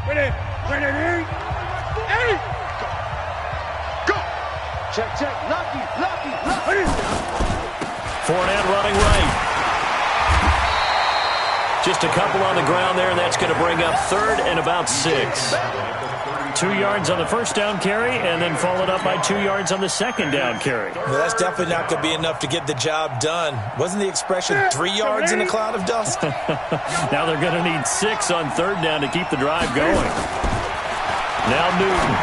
Ready. Go. Check. Lucky. Fournette running right. Just a couple on the ground there, and that's going to bring up third and about 6. 2 yards on the first down carry, and then followed up by 2 yards on the second down carry. Well, that's definitely not going to be enough to get the job done. Wasn't the expression 3 yards in a cloud of dust? Now they're going to need 6 on third down to keep the drive going. Now Newton.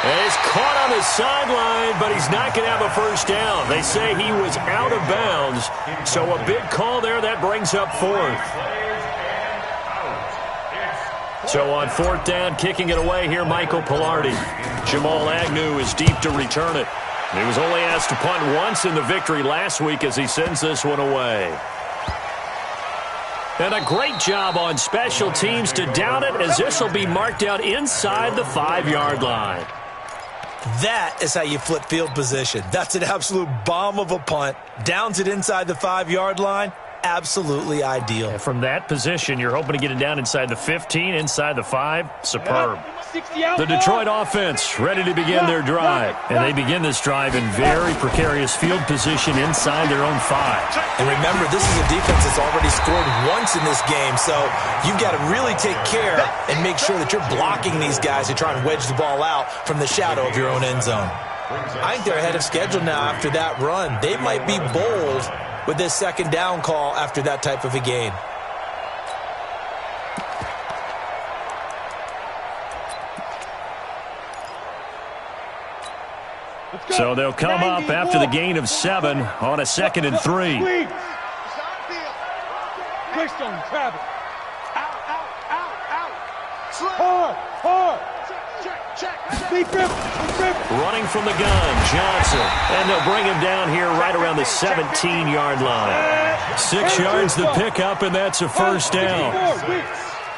And he's caught on the sideline, but he's not going to have a first down. They say he was out of bounds, so a big call there. That brings up fourth. So on fourth down, kicking it away here, Michael Pilardi. Jamal Agnew is deep to return it. He was only asked to punt once in the victory last week as he sends this one away. And a great job on special teams to down it, as this will be marked out inside the 5-yard line. That is how you flip field position. That's an absolute bomb of a punt. Downs it inside the 5-yard line. Absolutely ideal. And from that position, you're hoping to get it down inside the 15, inside the 5. Superb. The Detroit offense ready to begin their drive. And they begin this drive in very precarious field position inside their own 5. And remember, this is a defense that's already scored once in this game, so you've got to really take care and make sure that you're blocking these guys who try and wedge the ball out from the shadow of your own end zone. I think they're ahead of schedule now after that run. They might be bold with this second down call after that type of a gain. So they'll come up after the gain of 7 on a 2nd and 3. Greystone, travel. Out. Hard. Check. Running from the gun, Johnson. And they'll bring him down here right around the 17-yard line. 6 yards the pickup, and that's a first down.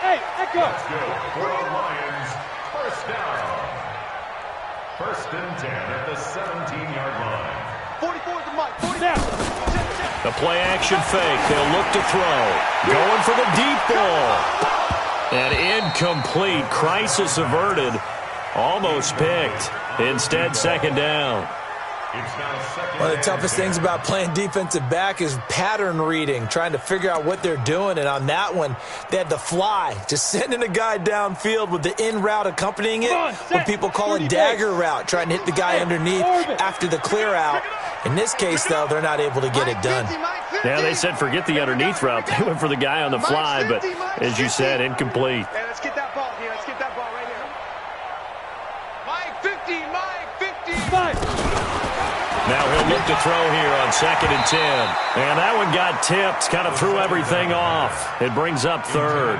Hey, echo. For the Lions, first down. First and 10 at the 17-yard line. 44 the mic. 40 down. The play action fake. They'll look to throw. Going for the deep ball. And incomplete. Crisis averted. Almost picked. Instead, second down. One of the toughest things about playing defensive back is pattern reading, trying to figure out what they're doing. And on that one, they had the fly, just sending a guy downfield with the in route accompanying it. What people call a dagger route, trying to hit the guy underneath after the clear out. In this case, though, they're not able to get it done. Yeah, they said forget the underneath route. They went for the guy on the fly, but as you said, incomplete. Hey, let's get that ball here. Let's get that ball right here. Mike 50. Now he'll look to throw here on 2nd and 10. And that one got tipped, kind of threw everything off. It brings up third.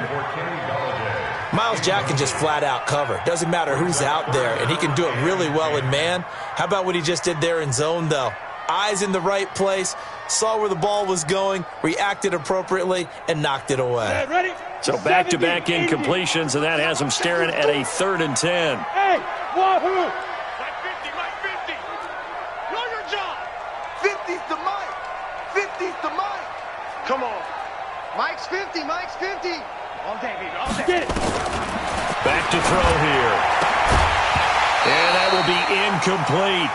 Myles Jack can just flat out cover. Doesn't matter who's out there, and he can do it really well in man. How about what he just did there in zone, though? Eyes in the right place, saw where the ball was going, reacted appropriately, and knocked it away. Ready? So back-to-back incompletions, and that has him staring at a 3rd and 10. Hey, Wahoo! Mike 50. Know your job. 50's the mic. 50's the mic. Come on. Mike's 50. All day, baby. All day. Get it. Back to throw here. And that will be incomplete.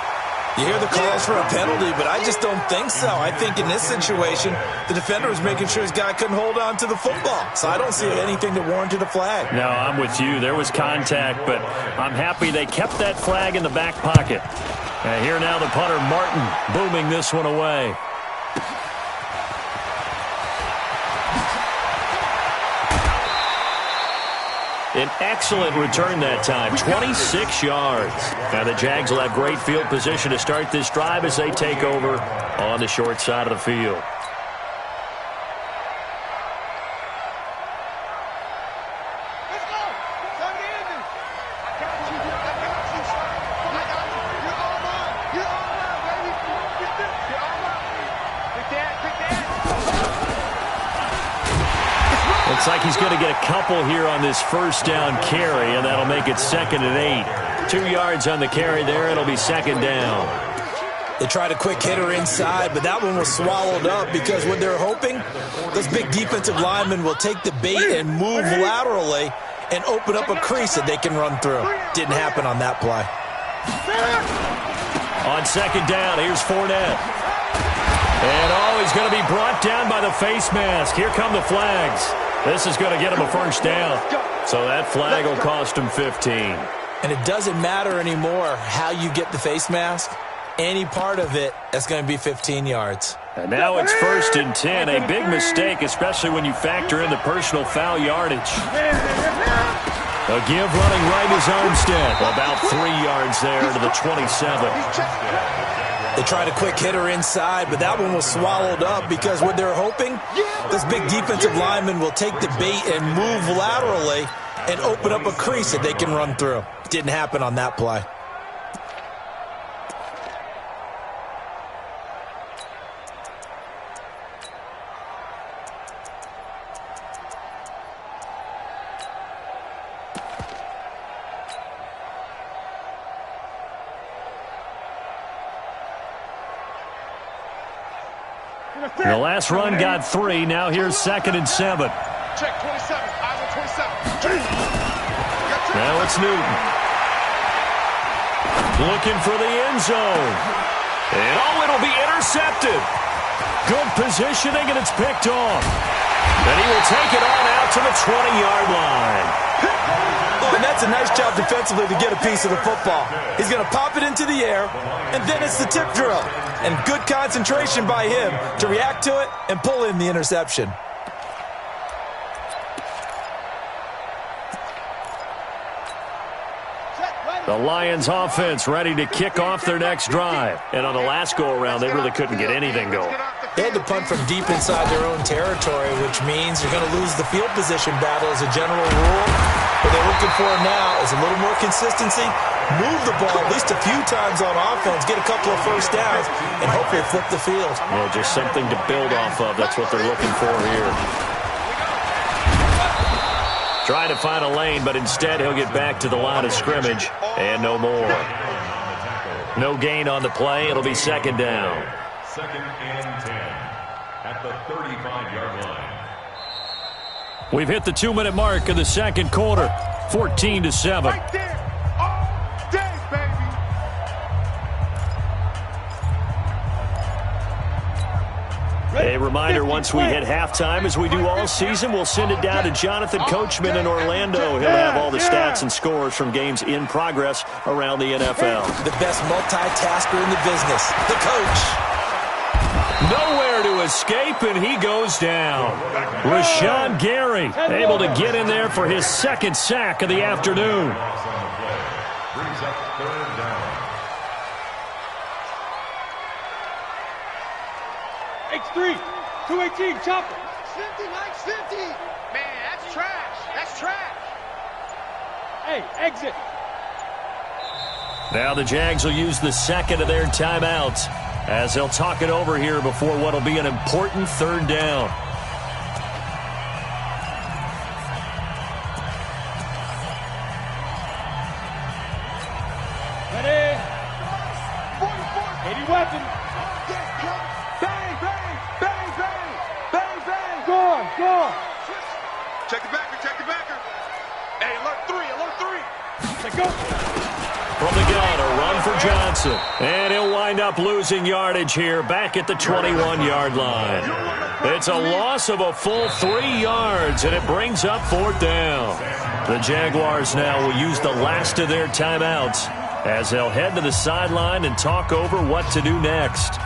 You hear the calls for a penalty, but I just don't think so. I think in this situation, the defender was making sure his guy couldn't hold on to the football. So I don't see anything that warranted a flag. No, I'm with you. There was contact, but I'm happy they kept that flag in the back pocket. And here now the punter, Martin, booming this one away. An excellent return that time, 26 yards. Now the Jags will have great field position to start this drive as they take over on the short side of the field. Let's go. Time to end it. I got you. You're all mine, baby. You're all mine. Pick that. Looks like he's going to get a couple here on this first down carry, and that'll make it 2nd and 8. 2 yards on the carry there. It'll be 2nd down. They tried a quick hitter inside, but that one was swallowed up because what they're hoping, those big defensive linemen will take the bait and move laterally and open up a crease that they can run through. Didn't happen on that play. On second down, here's Fournette. And, he's going to be brought down by the face mask. Here come the flags. This is going to get him a first down. So that flag will cost him 15. And it doesn't matter anymore how you get the face mask. Any part of it, that's going to be 15 yards. And now it's 1st and 10. A big mistake, especially when you factor in the personal foul yardage. A give running right is Armstead. About 3 yards there to the 27. They tried a quick hitter inside, but that one was swallowed up because what they're hoping, this big defensive lineman will take the bait and move laterally and open up a crease that they can run through. Didn't happen on that play. The last run got 3. Now here's 2nd and 7. Check 27. Eyes on 27. Now it's Newton. Looking for the end zone. And it'll be intercepted. Good positioning, and it's picked off. And he will take it on out to the 20-yard line. Oh, and that's a nice job defensively to get a piece of the football. He's going to pop it into the air, and then it's the tip drill. And good concentration by him to react to it and pull in the interception. The Lions offense ready to kick off their next drive. And on the last go-around, they really couldn't get anything going. They had to punt from deep inside their own territory, which means you're going to lose the field position battle as a general rule. What they're looking for now is a little more consistency, move the ball at least a few times on offense, get a couple of first downs, and hopefully flip the field. Yeah, just something to build off of. That's what they're looking for here. Trying to find a lane, but instead he'll get back to the line of scrimmage, and no more. No gain on the play. It'll be 2nd down. 2nd and 10 at the 35-yard line. We've hit the 2-minute mark of the second quarter, 14-7. Right there. All day, baby. A reminder, once we hit halftime, as we do all season, we'll send it down to Jonathan Coachman in Orlando. He'll have all the stats and scores from games in progress around the NFL. The best multitasker in the business, the coach. Nowhere to escape, and he goes down. Rashawn Gary able to get in there for his 2nd sack of the afternoon. Brings up 3rd down. X3, 218, chopper. 50, Mike's 50. Man, that's trash. That's trash. Hey, exit. Now the Jags will use the 2nd of their timeouts as they'll talk it over here before what will be an important 3rd down. Ready. 80 weapon. Bang, bang, bang, bang, bang, bang. Go on, go on. Check the backer, check the backer. Hey, alert 3, alert 3. Let go. From the gun, a run for Johnson. And he'll wind up losing yardage here back at the 21-yard line. It's a loss of a full 3 yards, and it brings up 4th down. The Jaguars now will use the last of their timeouts as they'll head to the sideline and talk over what to do next.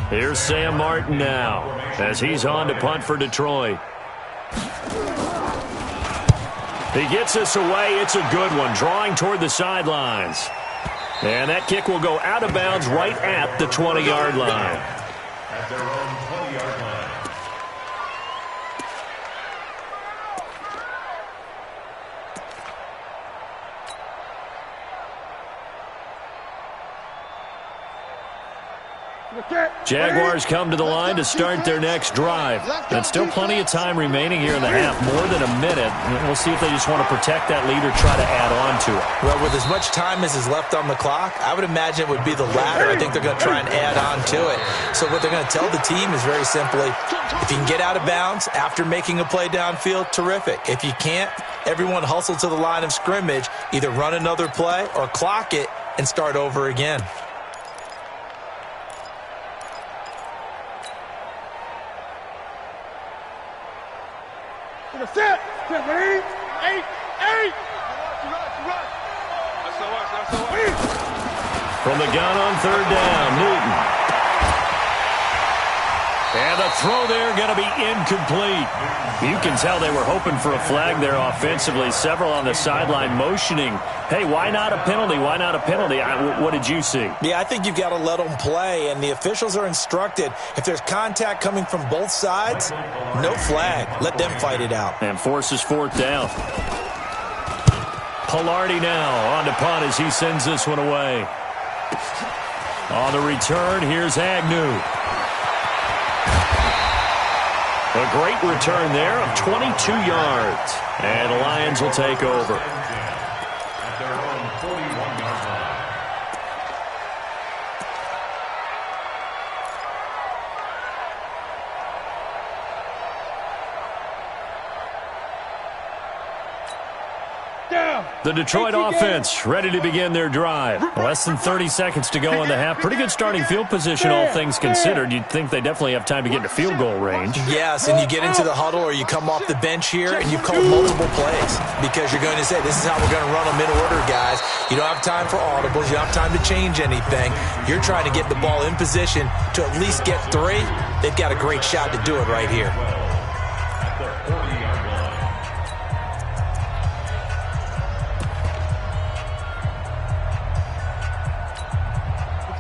Here's Sam Martin now as he's on to punt for Detroit. He gets this away. It's a good one, drawing toward the sidelines. And that kick will go out of bounds right at the 20-yard line. At their own 20-yard line. Jaguars come to the line to start their next drive. And still plenty of time remaining here in the half, more than a minute. We'll see if they just want to protect that lead or try to add on to it. Well, with as much time as is left on the clock, I would imagine it would be the latter. I think they're going to try and add on to it. So what they're going to tell the team is very simply, if you can get out of bounds after making a play downfield, terrific. If you can't, everyone hustle to the line of scrimmage, either run another play or clock it and start over again. Set. 8. From the gun on third down, Newton. And the throw there going to be incomplete. You can tell they were hoping for a flag there offensively. Several on the sideline motioning, hey, why not a penalty? Why not a penalty? What did you see? Yeah, I think you've got to let them play, and the officials are instructed, if there's contact coming from both sides, no flag. Let them fight it out. And forces fourth down. Pilardi now on to punt as he sends this one away. On the return, here's Agnew. A great return there of 22 yards. And the Lions will take over. At their own 41-yard line. Down. The Detroit offense ready to begin their drive. Less than 30 seconds to go in the half. Pretty good starting field position, all things considered. You'd think they definitely have time to get into field goal range. Yes, and you get into the huddle or you come off the bench here and you call multiple plays because you're going to say, this is how we're going to run them in order, guys. You don't have time for audibles. You don't have time to change anything. You're trying to get the ball in position to at least get 3. They've got a great shot to do it right here. At the 40-yard line.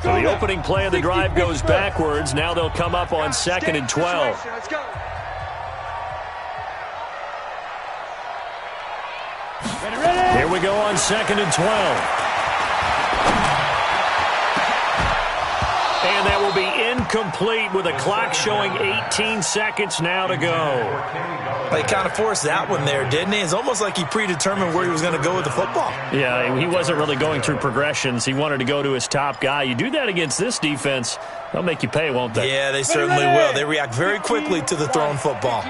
So the opening play of the drive goes backwards. Now they'll come up on 2nd and 12. Let's go. Here we go on 2nd and 12. And that will be incomplete with a clock showing 18 seconds now to go. He kind of forced that one there, didn't he? It's almost like he predetermined where he was going to go with the football. Yeah, he wasn't really going through progressions. He wanted to go to his top guy. You do that against this defense, they'll make you pay, won't they? Yeah, they certainly will. They react very quickly to the thrown football.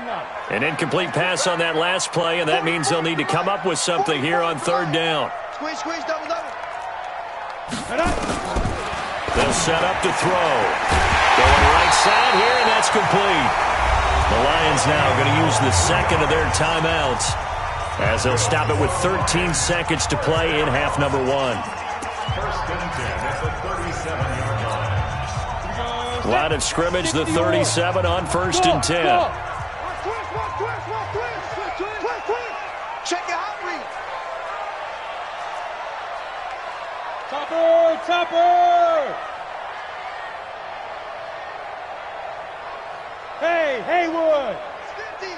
An incomplete pass on that last play, and that means they'll need to come up with something here on 3rd down. Squeeze, double. They'll set up to throw. Going right side here, and that's complete. The Lions now going to use the second of their timeouts as they'll stop it with 13 seconds to play in half number 1. 1st and 10 at the 37-yard line. Line of scrimmage, the 37 on 1st and 10. Check your hot read. Topper! Hey, Haywood! 50.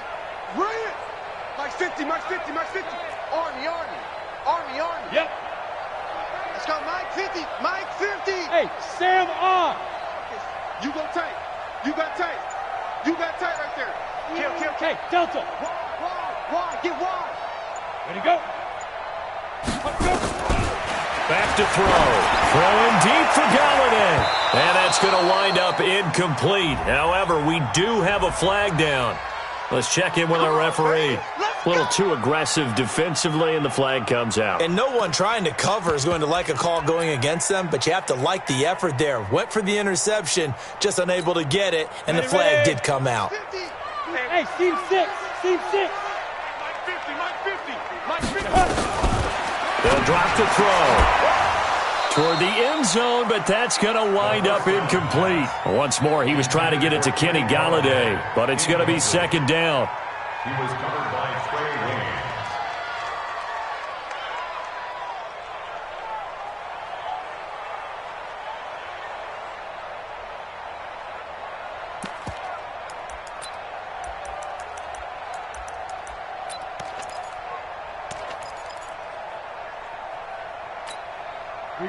Bring it. Mike's 50. Army. Yep. Let's go, Mike 50. Hey, Sam on! You go tight. You got tight right there. Kill. Hey, Delta! Wide. Get wide. Ready, go! Back to throw. Throwing deep for Galladay. And that's going to wind up incomplete. However, we do have a flag down. Let's check in with our referee. A little too aggressive defensively, and the flag comes out. And no one trying to cover is going to like a call going against them, but you have to like the effort there. Went for the interception, just unable to get it, and the flag did come out. Hey, Team 6! Mike 50. They'll drop to throw. Toward the end zone, but that's going to wind up incomplete. Once more, he was trying to get it to Kenny Galladay, but it's going to be 2nd down. He was covered by Trey Williams.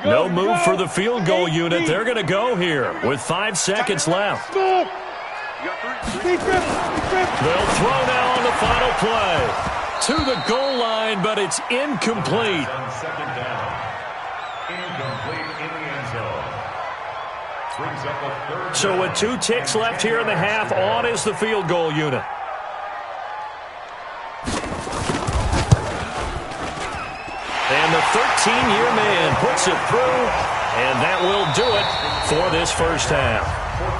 No move for the field goal unit. They're going to go here with 5 seconds left. They'll throw now on the final play. To the goal line, but it's incomplete. On second down. Incomplete in the end zone. Brings up a third. So with 2 ticks left here in the half, on is the field goal unit. And the 13-year man puts it through, and that will do it for this first half.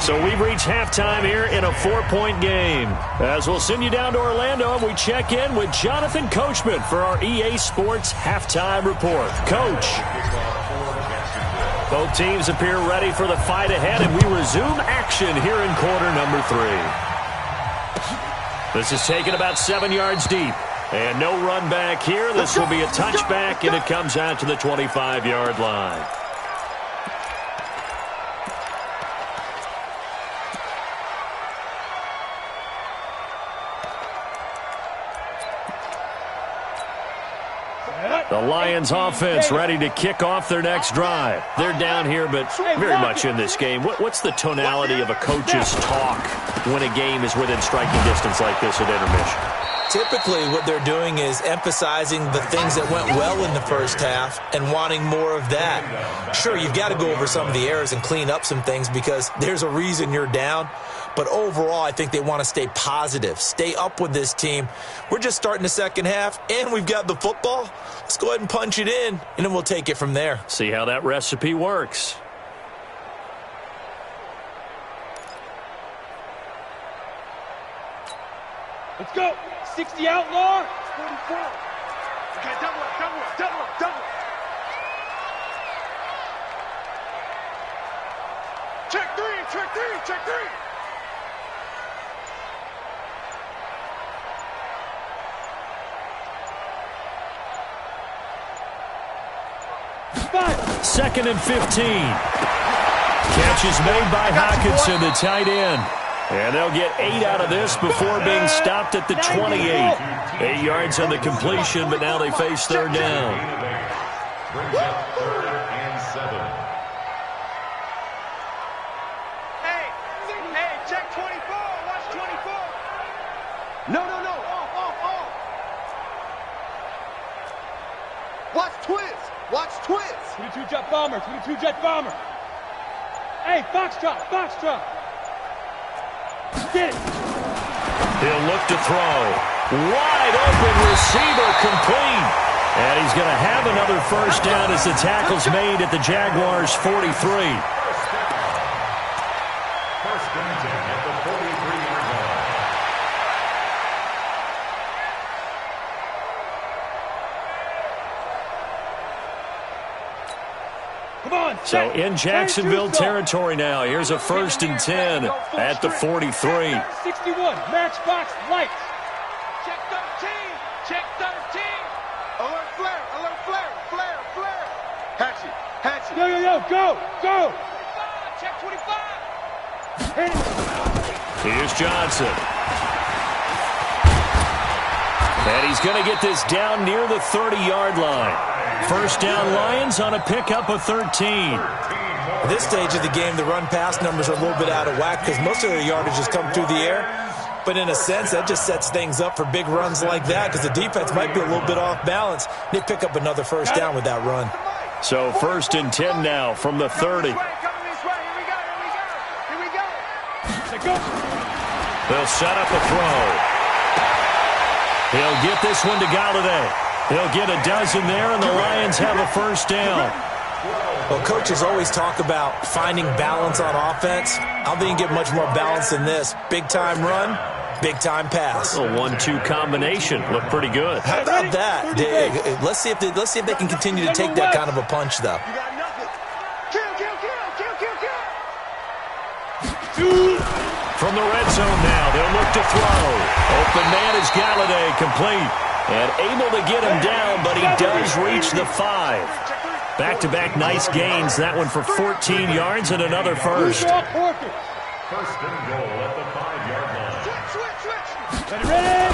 So we've reached halftime here in a 4-point game. As we'll send you down to Orlando, and we check in with Jonathan Coachman for our EA Sports Halftime Report. Coach. Both teams appear ready for the fight ahead, and we resume action here in quarter number 3. This is taken about 7 yards deep. And no run back here. This will be a touchback, and it comes out to the 25-yard line. The Lions offense ready to kick off their next drive. They're down here, but very much in this game. What's the tonality of a coach's talk when a game is within striking distance like this at intermission? Typically, what they're doing is emphasizing the things that went well in the first half and wanting more of that. Sure, you've got to go over some of the errors and clean up some things because there's a reason you're down. But overall, I think they want to stay positive, stay up with this team. We're just starting the second half, and we've got the football. Let's go ahead and punch it in, and then we'll take it from there. See how that recipe works. Let's go. 60 outlaw. 44. Okay, double. Check three. Second and 15. Catch is made by Hawkinson, the tight end. And they'll get 8 out of this before being stopped at the 28. 8 yards on the completion, but now they face third down. Brings up third and 7. Hey, check 24. Watch 24. No. Off. Watch twist. 22 jet bomber. Hey, Foxtrot. Get it. He'll look to throw. Wide open receiver complete. And he's going to have another first down as the tackle's made at the Jaguars' 43. First and 10 at the 43-yard line. Come on. So in Jacksonville territory now. Here's a first and 10 at the 43. 61. Matchbox lights. Check 13. Alert flare. Hatchet. Yo, go. Check 25. Hit it. Here's Johnson. And he's going to get this down near the 30-yard line. First down Lions on a pickup of 13. At this stage of the game, the run-pass numbers are a little bit out of whack because most of their yardage has come through the air. But in a sense, that just sets things up for big runs like that because the defense might be a little bit off balance. They pick up another first down with that run. So first and 10 now from the 30. Here we go. They'll set up a throw. He'll get this one to Galladay. He'll get a dozen there, and the Lions have a first down. Well, coaches always talk about finding balance on offense. I don't think you can get much more balance than this. Big-time run, big-time pass. A 1-2 combination. Looked pretty good. How about that? Let's see if they can continue to take that kind of a punch, though. You got nothing. Kill. From the red zone now, they'll look to throw. Open man is Galladay, complete. And able to get him down, but he does reach the 5. Back-to-back nice gains. That one for 14 yards and another first. First and goal at the 5-yard line. Switch. Ready.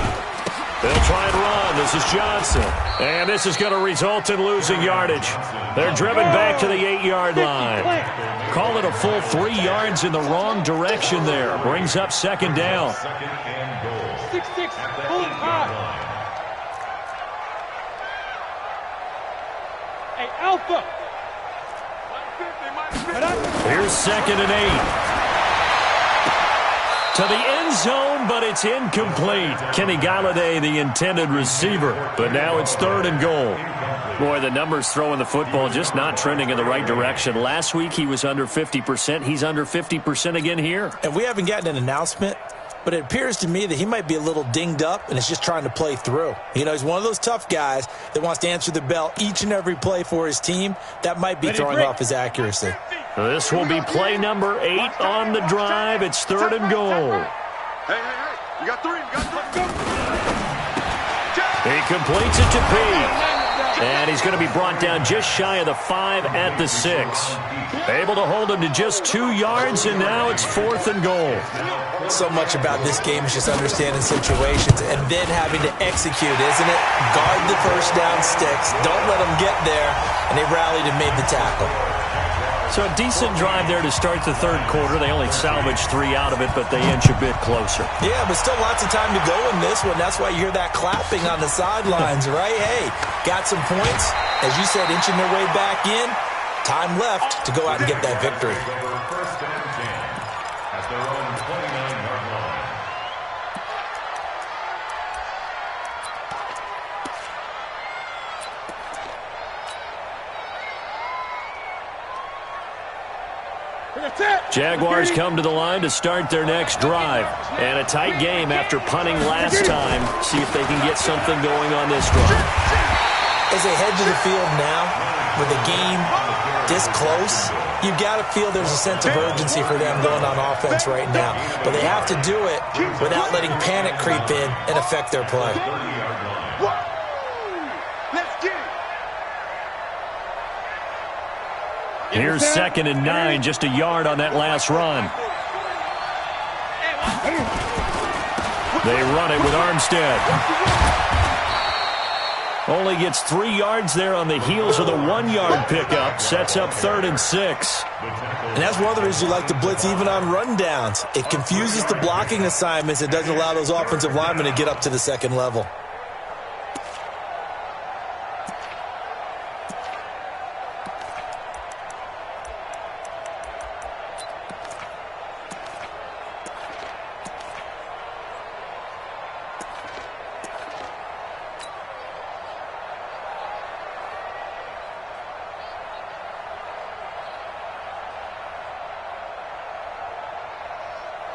They'll try and run. This is Johnson. And this is going to result in losing yardage. They're driven back to the 8-yard line. Call it a full 3 yards in the wrong direction there. Brings up second down. 6-6, pull it high. Hey, Alpha. Here's second and 8. To the end zone, but it's incomplete. Kenny Galladay, the intended receiver. But now it's third and goal. Boy, the numbers throwing the football just not trending in the right direction. Last week he was under 50%. He's under 50% again here. And we haven't gotten an announcement, but it appears to me that he might be a little dinged up and is just trying to play through. You know, he's one of those tough guys that wants to answer the bell each and every play for his team. That might be throwing off his accuracy. This will be play number 8 on the drive. It's third and goal. Hey, you got 3, He completes it to Pete. And he's going to be brought down just shy of the 5 at the 6. Able to hold him to just 2 yards, and now it's fourth and goal. So much about this game is just understanding situations and then having to execute, isn't it? Guard the first down sticks. Don't let them get there. And they rallied and made the tackle. So a decent drive there to start the third quarter. They only salvaged 3 out of it, but they inch a bit closer. Yeah, but still lots of time to go in this one. That's why you hear that clapping on the sidelines, right? Hey, got some points. As you said, inching their way back in. Time left to go out and get that victory. First and 10 at their own 29-yard line. Jaguars come to the line to start their next drive. And a tight game after punting last time. See if they can get something going on this drive. As they head to the field now, with the game this close, you've got to feel there's a sense of urgency for them going on offense right now. But they have to do it without letting panic creep in and affect their play. Here's second and 9, just a yard on that last run. They run it with Armstead. Only gets 3 yards there on the heels of the 1-yard pickup. Sets up third and 6. And that's one of the reasons you like to blitz even on rundowns. It confuses the blocking assignments. It doesn't allow those offensive linemen to get up to the second level.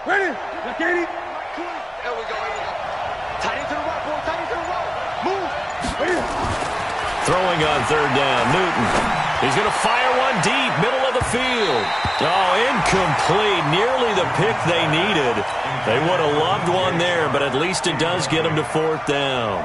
Ready? There we go. Tight end to the right, boy. Tight end to the right. Move. Ready? Throwing on third down, Newton. He's going to fire one deep, middle of the field. Oh, incomplete. Nearly the pick they needed. They would have loved one there, but at least it does get them to fourth down.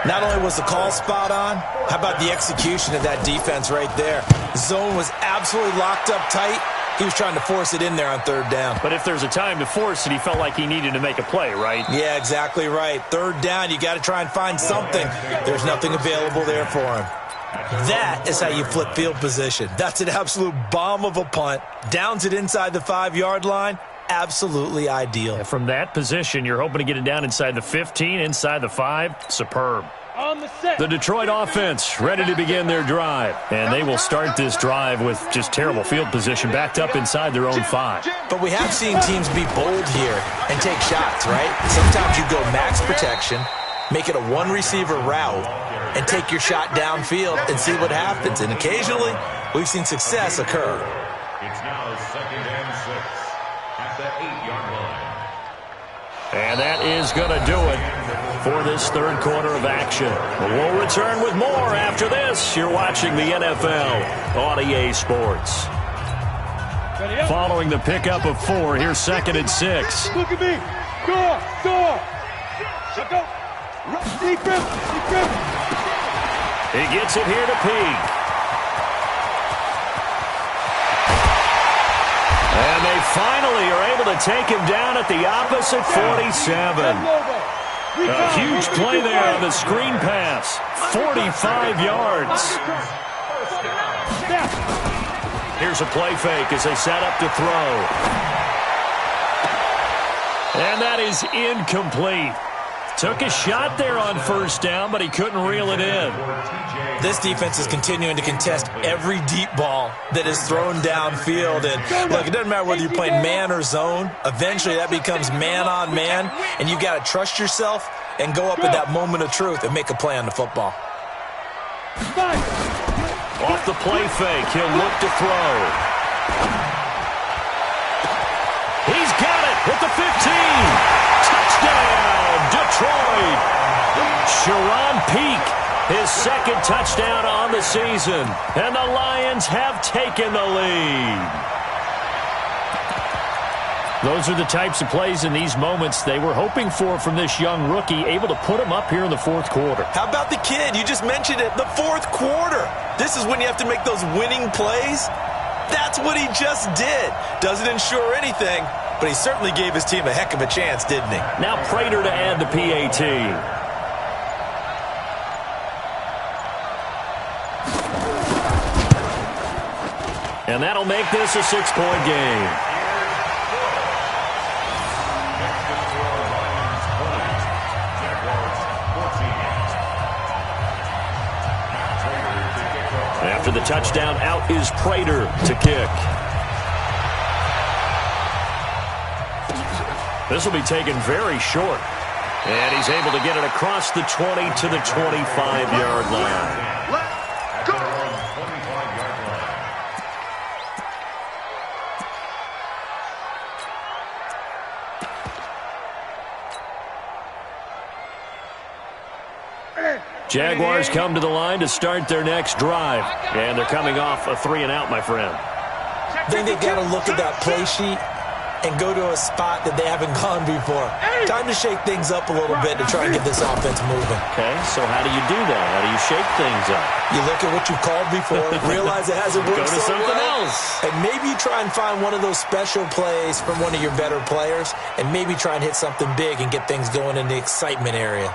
Not only was the call spot on, how about the execution of that defense right there? The zone was absolutely locked up tight. He was trying to force it in there on third down. But if there's a time to force it, he felt like he needed to make a play, right? Yeah, exactly right. Third down, you got to try and find something. There's nothing available there for him. That is how you flip field position. That's an absolute bomb of a punt. Downs it inside the 5-yard line. Absolutely ideal. From that position, you're hoping to get it down inside the 15, inside the 5. Superb. On the set. The Detroit offense ready to begin their drive. And they will start this drive with just terrible field position, backed up inside their own 5. But we have seen teams be bold here and take shots, right? Sometimes you go max protection, make it a one-receiver route, and take your shot downfield and see what happens. And occasionally, we've seen success occur. It's now second and 6 at the 8-yard line. And that is going to do it for this third quarter of action. We'll return with more after this. You're watching the NFL on EA Sports. Following the pickup of 4, here's second and 6. Look at me. Go. Go. Deep grip. He gets it here to Peak. And they finally are able to take him down at the opposite 47. A huge play there on the screen pass. 45 yards. Here's a play fake as they set up to throw. And that is incomplete. Took a shot there on first down, but he couldn't reel it in. This defense is continuing to contest every deep ball that is thrown downfield. And look, it doesn't matter whether you're playing man or zone. Eventually that becomes man on man, and you got to trust yourself and go up at that moment of truth and make a play on the football. Off the play fake, he'll look to throw. He's got it at the 15. Touchdown, Detroit. Sharon Peak, his second touchdown on the season. And the Lions have taken the lead. Those are the types of plays in these moments they were hoping for from this young rookie, able to put him up here in the fourth quarter. How about the kid? You just mentioned it, the fourth quarter. This is when you have to make those winning plays. That's what he just did. Doesn't ensure anything, but he certainly gave his team a heck of a chance, didn't he? Now Prater to add the PAT. And that'll make this a 6-point game. After the touchdown, out is Prater to kick. This will be taken very short. And he's able to get it across the 20 to the 25-yard line. Let's go! Jaguars come to the line to start their next drive. And they're coming off a 3-and-out, my friend. I think they've got to look at that play sheet and go to a spot that they haven't gone before. Time to shake things up a little bit to try and get this offense moving. Okay, so how do you do that? How do you shake things up? You look at what you called before, realize it hasn't worked Go to so something well, else. and maybe you try and find one of those special plays from one of your better players, and maybe try and hit something big and get things going in the excitement area.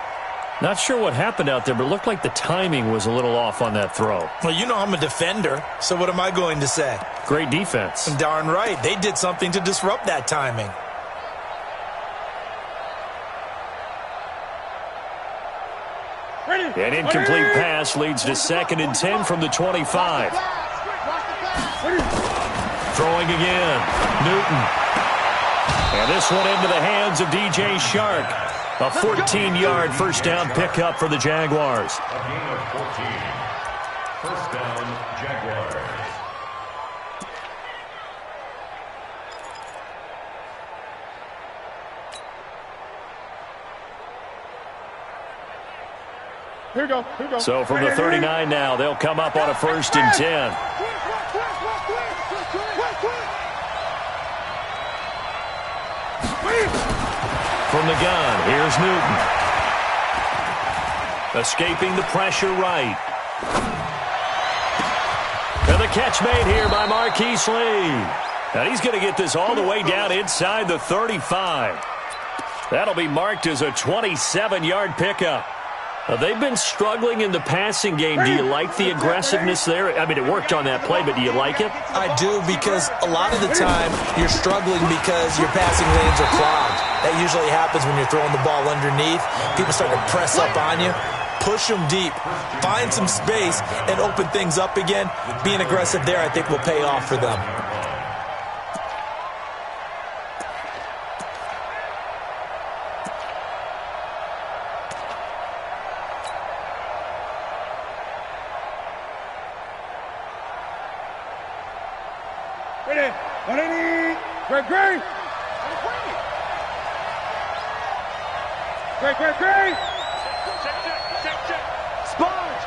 Not sure what happened out there, but it looked like the timing was a little off on that throw. Well, you know I'm a defender, so what am I going to say? Great defense. Darn right. They did something to disrupt that timing. An incomplete pass leads to 2nd and 10 from the 25. Throwing again. Newton. And this one into the hands of DJ Shark. A 14-yard first down pickup for the Jaguars. A gain of 14. First down, Jaguars. Here we go. Here we go. So from the 39 now, they'll come up on a 1st and 10. From the gun, here's Newton. Escaping the pressure right. And the catch made here by Marquise Lee. And he's going to get this all the way down inside the 35. That'll be marked as a 27-yard pickup. They've been struggling in the passing game. Do you like the aggressiveness there? I mean, it worked on that play, but do you like it? I do, because a lot of the time you're struggling because your passing lanes are clogged. That usually happens when you're throwing the ball underneath. People start to press up on you. Push them deep. Find some space and open things up again. Being aggressive there, I think, will pay off for them. Ready. 180. Great. Great. Check. Sponge.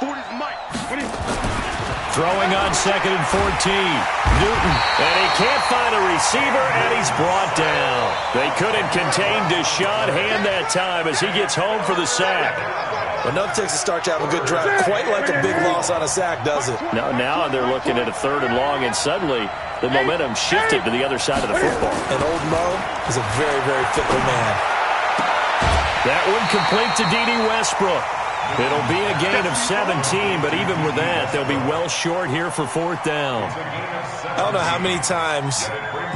40's Mike. Throwing on 2nd and 14. Newton. And he can't find a receiver, and he's brought down. They couldn't contain Deshaun Hand that time as he gets home for the sack. Enough takes a start to have a good drive. Quite like a big loss on a sack, does it? Now they're looking at a 3rd and long, and suddenly The momentum shifted to the other side of the football. And old Mo is a very, very fickle man. That one complete to D.D. Westbrook. It'll be a gain of 17, but even with that, they'll be well short here for fourth down. I don't know how many times,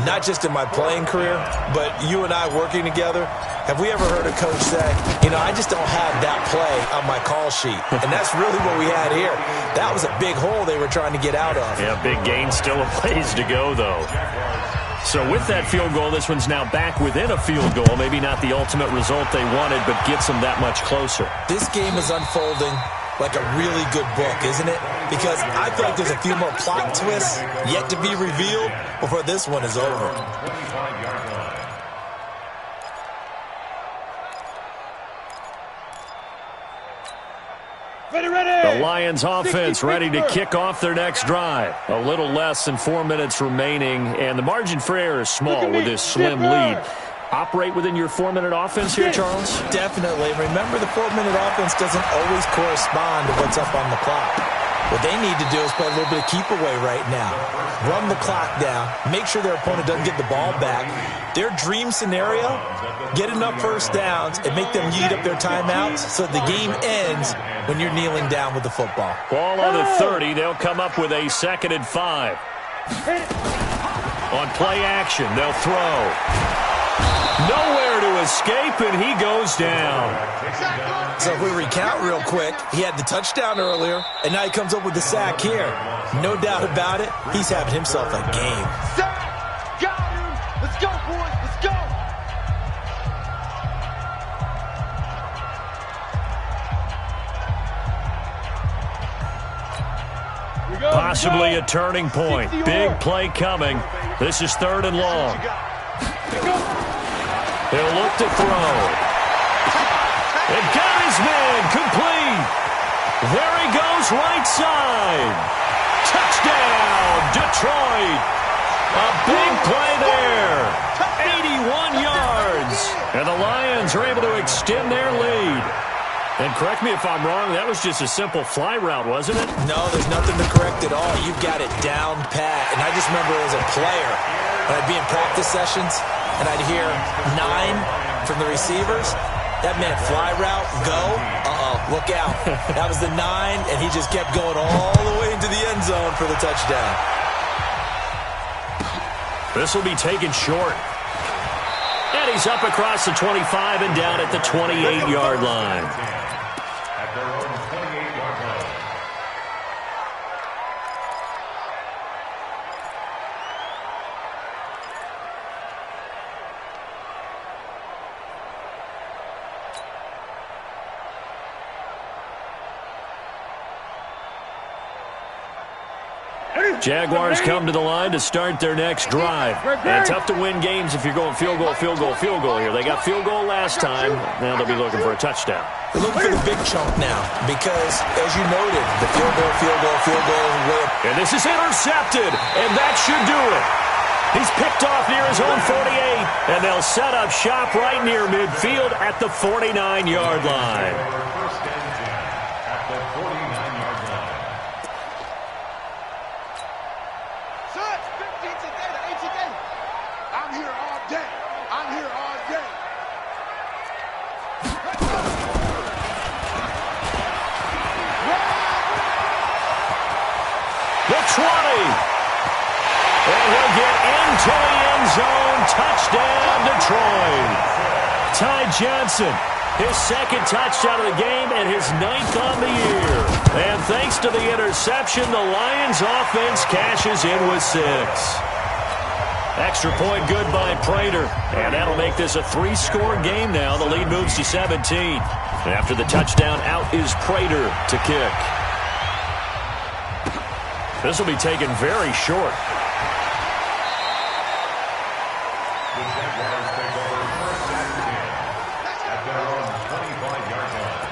not just in my playing career, but you and I working together, have we ever heard a coach say, you know, I just don't have that play on my call sheet. And that's really what we had here. That was a big hole they were trying to get out of. Yeah, big gain, still a ways to go, though. So with that field goal, this one's now back within a field goal. Maybe not the ultimate result they wanted, but gets them that much closer. This game is unfolding like a really good book, isn't it? Because I feel like there's a few more plot twists yet to be revealed before this one is over. The Lions offense ready to kick off their next drive. A little less than 4 minutes remaining, and the margin for error is small with this slim lead. Operate within your 4-minute offense here, Charles? Definitely. Remember, the 4-minute offense doesn't always correspond to what's up on the clock. What they need to do is play a little bit of keep away right now. Run the clock down. Make sure their opponent doesn't get the ball back. Their dream scenario, get enough first downs and make them eat up their timeouts so the game ends when you're kneeling down with the football. Ball on the 30. They'll come up with a 2nd and 5. On play action, they'll throw. Nowhere to escape, and he goes down. So if we recount real quick, he had the touchdown earlier, and now he comes up with the sack here. No doubt about it, he's having himself a game. Sack! Got him! Let's go, boys! Let's go! Possibly a turning point. Big play coming. This is 3rd and long. He'll look to throw. And got his man complete. There he goes, right side. Touchdown, Detroit. A big play there. 81 yards. And the Lions are able to extend their lead. And correct me if I'm wrong, that was just a simple fly route, wasn't it? No, there's nothing to correct at all. You've got it down pat. And I just remember as a player, when I'd be in practice sessions, and I'd hear 9 from the receivers. That meant fly route, go, look out. That was the 9, and he just kept going all the way into the end zone for the touchdown. This will be taken short. And he's up across the 25 and down at the 28-yard line. At their own 28-yard line. Jaguars come to the line to start their next drive. And tough to win games if you're going field goal here. They got field goal last time. Now they'll be looking for a touchdown. They're looking for the big chunk now because, as you noted, the field goal. And this is intercepted, and that should do it. He's picked off near his own 48, and they'll set up shop right near midfield at the 49-yard line. First and 10 at the 49-yard line. Son, 15 today to 8 today. I'm here all day. I'm here all day. The 20. And he'll get into the end zone. Touchdown, Detroit. Ty Johnson, his 2nd touchdown of the game and his 9th on the year. And thanks to the interception, the Lions offense cashes in with 6. Extra point good by Prater. And that'll make this a 3-score game now. The lead moves to 17. And after the touchdown, out is Prater to kick. This will be taken very short. The Jaguars take over first and 10 at their own 25-yard line.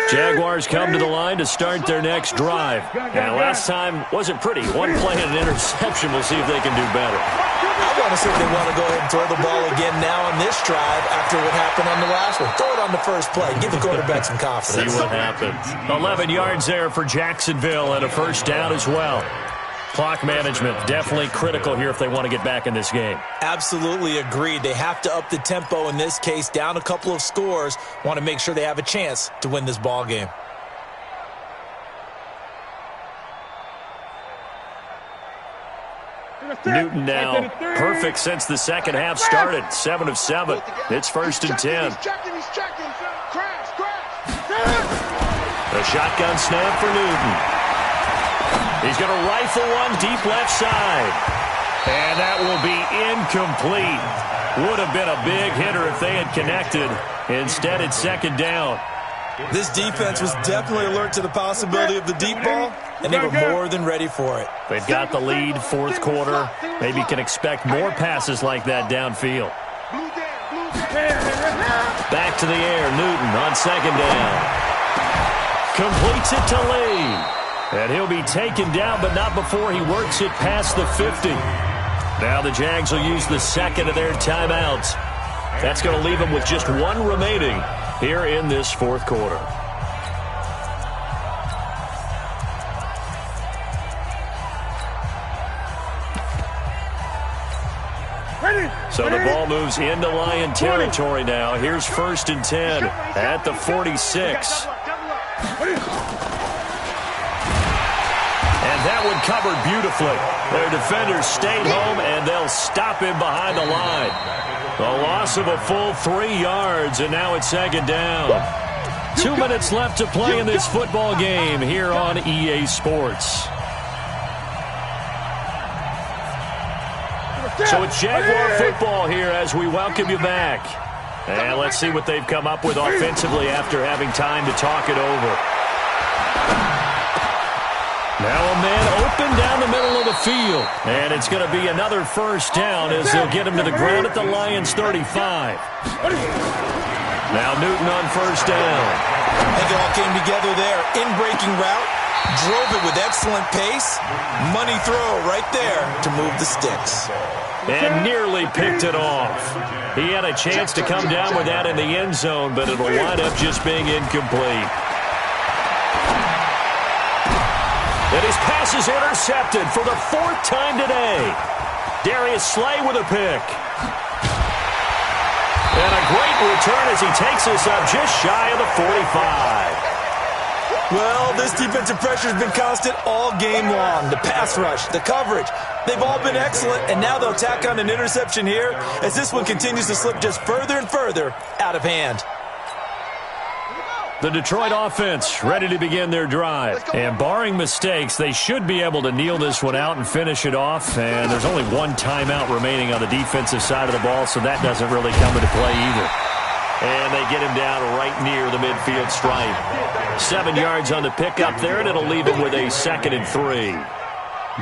Jaguars come to the line to start their next drive. And last time wasn't pretty. One play and an interception. We'll see if they can do better. I want to see if they want to go ahead and throw the ball again now on this drive after what happened on the last one. Throw it on the first play. Give the quarterback some confidence. See what happens. 11 yards there for Jacksonville and a first down as well. Clock management definitely critical here if they want to get back in this game. Absolutely agreed. They have to up the tempo in this case, down a couple of scores. Want to make sure they have a chance to win this ball game. Newton now perfect since the second half started. 7 of 7. It's 1st and 10. A shotgun snap for Newton. He's going to rifle one deep left side. And that will be incomplete. Would have been a big hitter if they had connected. Instead, it's 2nd down. This defense was definitely alert to the possibility of the deep ball, and they were more than ready for it. They've got the lead, 4th quarter. Maybe can expect more passes like that downfield. Back to the air, Newton on 2nd down. Completes it to Lee. And he'll be taken down, but not before he works it past the 50. Now the Jags will use the 2nd of their timeouts. That's going to leave them with just 1 remaining here in this 4th quarter. So the ball moves into Lion territory now. Here's 1st and 10 at the 46. And that one covered beautifully. Their defenders stayed home, and they'll stop him behind the line. The loss of a full 3 yards, and now it's 2nd down. 2 minutes left to play in this football game here on EA Sports. So it's Jaguar football here as we welcome you back. And let's see what they've come up with offensively after having time to talk it over. Now a man open down the middle of the field. And it's going to be another first down as they'll get him to the ground at the Lions 35. Now Newton on first down. They all came together there. In-breaking route. Drove it with excellent pace. Money throw right there to move the sticks. And nearly picked it off. He had a chance to come down with that in the end zone, but it'll wind up just being incomplete. And his pass is intercepted for the 4th time today. Darius Slay with a pick. And a great return as he takes us up just shy of the 45. Well, this defensive pressure has been constant all game long. The pass rush, the coverage, they've all been excellent, and now they'll tack on an interception here as this one continues to slip just further and further out of hand. The Detroit offense ready to begin their drive. And barring mistakes, they should be able to kneel this one out and finish it off. And there's only 1 timeout remaining on the defensive side of the ball, so that doesn't really come into play either. And they get him down right near the midfield stripe. 7 yards on the pickup there, and it'll leave him with a 2nd and 3.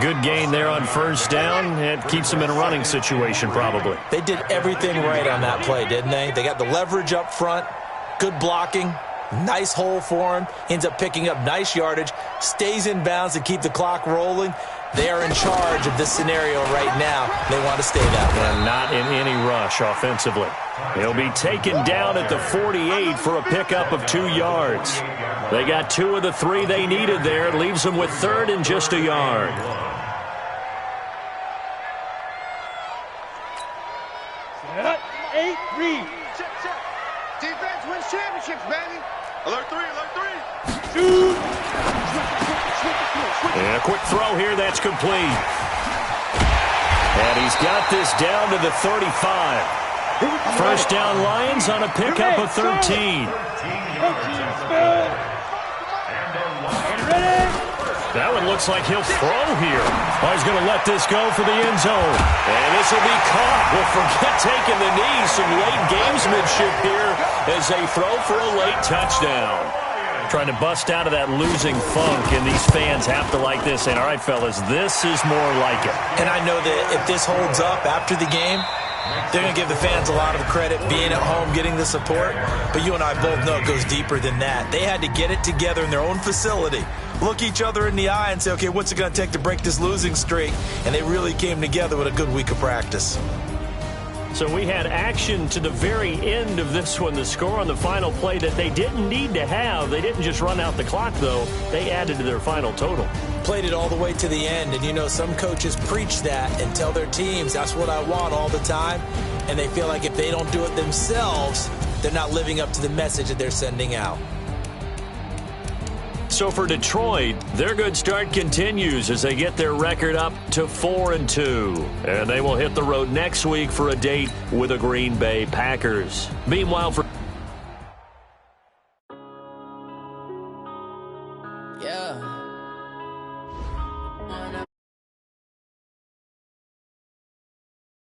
Good gain there on first down. It keeps them in a running situation probably. They did everything right on that play, didn't they? They got the leverage up front, good blocking. Nice hole for him. Ends up picking up nice yardage. Stays in bounds to keep the clock rolling. They are in charge of this scenario right now. They want to stay that way. And not in any rush offensively. He'll be taken down at the 48 for a pickup of 2 yards. They got 2 of the 3 they needed there. It leaves them with 3rd and just a yard. Set, 8, read. Defense wins championships, baby. Alert 3, alert 3. Shoot. And a quick throw here, that's complete. And he's got this down to the 35. First down Lions on a pickup of 13. That one looks like he'll throw here. Oh, he's going to let this go for the end zone. And this will be caught. Well, forget taking the knee. Some late gamesmanship here as they throw for a late touchdown. Trying to bust out of that losing funk, and these fans have to like this. And, all right, fellas, this is more like it. And I know that if this holds up after the game, They're going to give the fans a lot of credit being at home, getting the support, but you and I both know it goes deeper than that. They had to get it together in their own facility, look each other in the eye and say, okay, what's it going to take to break this losing streak? And they really came together with a good week of practice. So we had action to the very end of this one. The score on the final play that they didn't need to have. They didn't just run out the clock, though. They added to their final total. Played it all the way to the end, and you know some coaches preach that and tell their teams that's what I want all the time, and they feel like if they don't do it themselves, they're not living up to the message that they're sending out. So for Detroit, their good start continues as they get their record up to 4-2. And they will hit the road next week for a date with the Green Bay Packers. Meanwhile, for yeah.